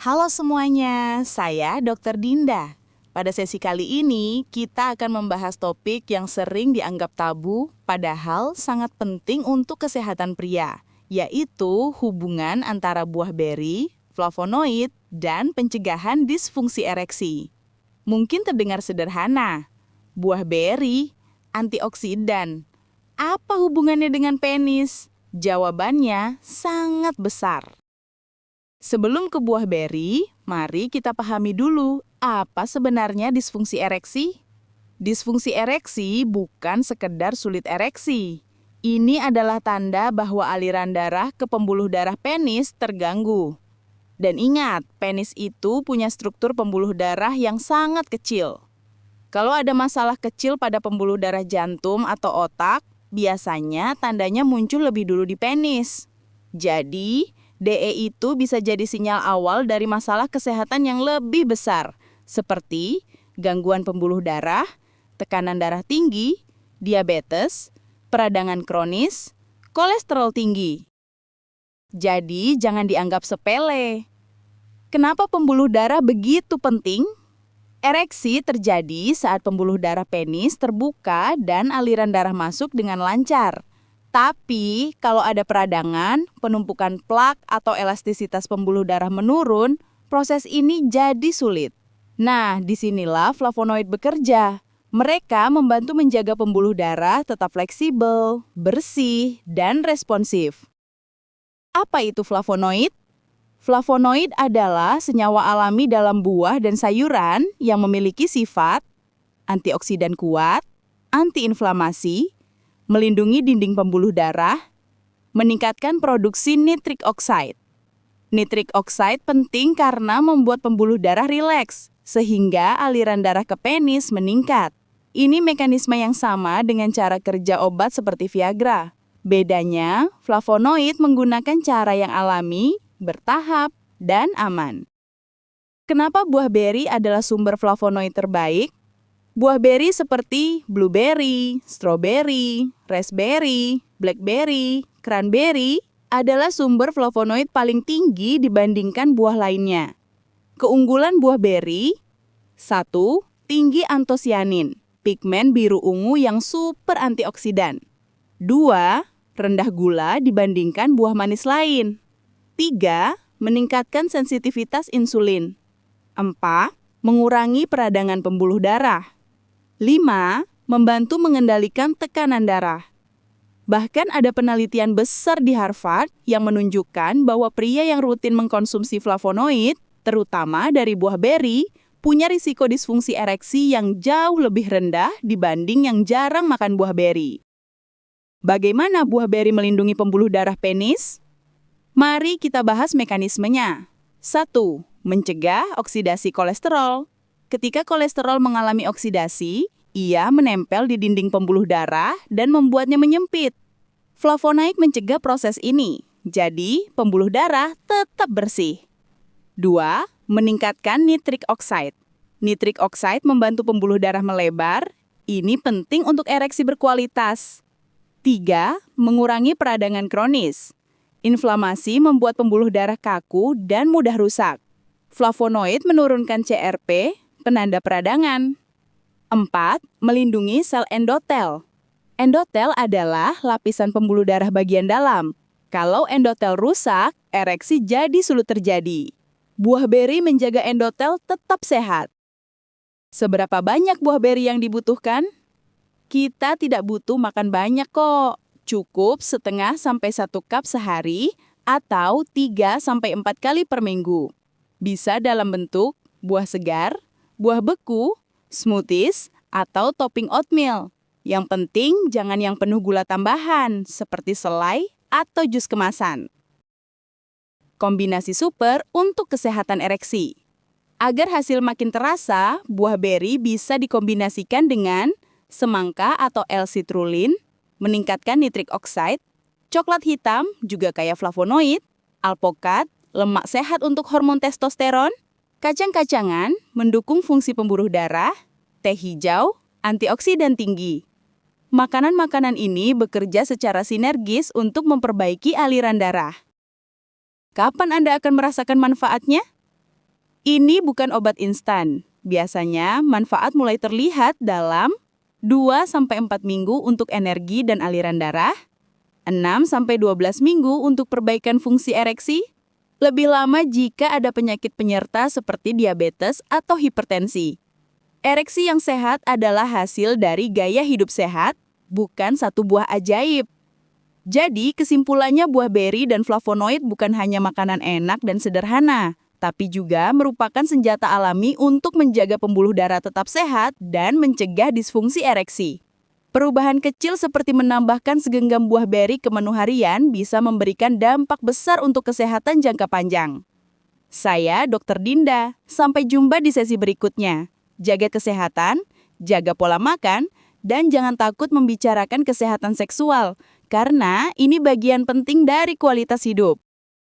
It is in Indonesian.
Halo semuanya, saya Dr. Dinda. Pada sesi kali ini, kita akan membahas topik yang sering dianggap tabu, padahal sangat penting untuk kesehatan pria, yaitu hubungan antara buah beri, flavonoid, dan pencegahan disfungsi ereksi. Mungkin terdengar sederhana, buah beri, antioksidan. Apa hubungannya dengan penis? Jawabannya sangat besar. Sebelum ke buah beri, mari kita pahami dulu apa sebenarnya disfungsi ereksi. Disfungsi ereksi bukan sekedar sulit ereksi. Ini adalah tanda bahwa aliran darah ke pembuluh darah penis terganggu. Dan ingat, penis itu punya struktur pembuluh darah yang sangat kecil. Kalau ada masalah kecil pada pembuluh darah jantung atau otak, biasanya tandanya muncul lebih dulu di penis. Jadi, DE itu bisa jadi sinyal awal dari masalah kesehatan yang lebih besar, seperti gangguan pembuluh darah, tekanan darah tinggi, diabetes, peradangan kronis, kolesterol tinggi. Jadi, jangan dianggap sepele. Kenapa pembuluh darah begitu penting? Ereksi terjadi saat pembuluh darah penis terbuka dan aliran darah masuk dengan lancar. Tapi, kalau ada peradangan, penumpukan plak atau elastisitas pembuluh darah menurun, proses ini jadi sulit. Nah, disinilah flavonoid bekerja. Mereka membantu menjaga pembuluh darah tetap fleksibel, bersih, dan responsif. Apa itu flavonoid? Flavonoid adalah senyawa alami dalam buah dan sayuran yang memiliki sifat antioksidan kuat, antiinflamasi, melindungi dinding pembuluh darah, meningkatkan produksi nitrik oxide. Nitrik oxide penting karena membuat pembuluh darah rileks, sehingga aliran darah ke penis meningkat. Ini mekanisme yang sama dengan cara kerja obat seperti Viagra. Bedanya, flavonoid menggunakan cara yang alami, bertahap, dan aman. Kenapa buah beri adalah sumber flavonoid terbaik? Buah beri seperti blueberry, strawberry, raspberry, blackberry, cranberry adalah sumber flavonoid paling tinggi dibandingkan buah lainnya. Keunggulan buah beri: 1. Tinggi antosianin, pigmen biru ungu yang super antioksidan. 2. Rendah gula dibandingkan buah manis lain. 3. Meningkatkan sensitivitas insulin. 4. Mengurangi peradangan pembuluh darah. 5. Membantu mengendalikan tekanan darah. Bahkan ada penelitian besar di Harvard yang menunjukkan bahwa pria yang rutin mengkonsumsi flavonoid, terutama dari buah beri, punya risiko disfungsi ereksi yang jauh lebih rendah dibanding yang jarang makan buah beri. Bagaimana buah beri melindungi pembuluh darah penis? Mari kita bahas mekanismenya. 1. Mencegah oksidasi kolesterol. Ketika kolesterol mengalami oksidasi, ia menempel di dinding pembuluh darah dan membuatnya menyempit. Flavonoid mencegah proses ini, jadi pembuluh darah tetap bersih. 2. Meningkatkan nitrik oxide. Nitrik oxide membantu pembuluh darah melebar. Ini penting untuk ereksi berkualitas. 3. Mengurangi peradangan kronis. Inflamasi membuat pembuluh darah kaku dan mudah rusak. Flavonoid menurunkan CRP, penanda peradangan. 4. Melindungi sel endotel. Endotel adalah lapisan pembuluh darah bagian dalam. Kalau endotel rusak, ereksi jadi sulit terjadi. Buah beri menjaga endotel tetap sehat. Seberapa banyak buah beri yang dibutuhkan? Kita tidak butuh makan banyak kok. Cukup setengah sampai 1 cup sehari atau 3 sampai 4 kali per minggu. Bisa dalam bentuk buah segar, buah beku, smoothies, atau topping oatmeal. Yang penting jangan yang penuh gula tambahan seperti selai atau jus kemasan. Kombinasi super untuk kesehatan ereksi. Agar hasil makin terasa, buah beri bisa dikombinasikan dengan semangka atau L-citrulline, meningkatkan nitrik oxide, coklat hitam juga kaya flavonoid, alpukat, lemak sehat untuk hormon testosteron, kacang-kacangan mendukung fungsi pembuluh darah, teh hijau, antioksidan tinggi. Makanan-makanan ini bekerja secara sinergis untuk memperbaiki aliran darah. Kapan Anda akan merasakan manfaatnya? Ini bukan obat instan. Biasanya manfaat mulai terlihat dalam 2-4 minggu untuk energi dan aliran darah, 6-12 minggu untuk perbaikan fungsi ereksi, lebih lama jika ada penyakit penyerta seperti diabetes atau hipertensi. Ereksi yang sehat adalah hasil dari gaya hidup sehat, bukan satu buah ajaib. Jadi, kesimpulannya buah beri dan flavonoid bukan hanya makanan enak dan sederhana, tapi juga merupakan senjata alami untuk menjaga pembuluh darah tetap sehat dan mencegah disfungsi ereksi. Perubahan kecil seperti menambahkan segenggam buah beri ke menu harian bisa memberikan dampak besar untuk kesehatan jangka panjang. Saya Dr. Dinda, sampai jumpa di sesi berikutnya. Jaga kesehatan, jaga pola makan, dan jangan takut membicarakan kesehatan seksual, karena ini bagian penting dari kualitas hidup.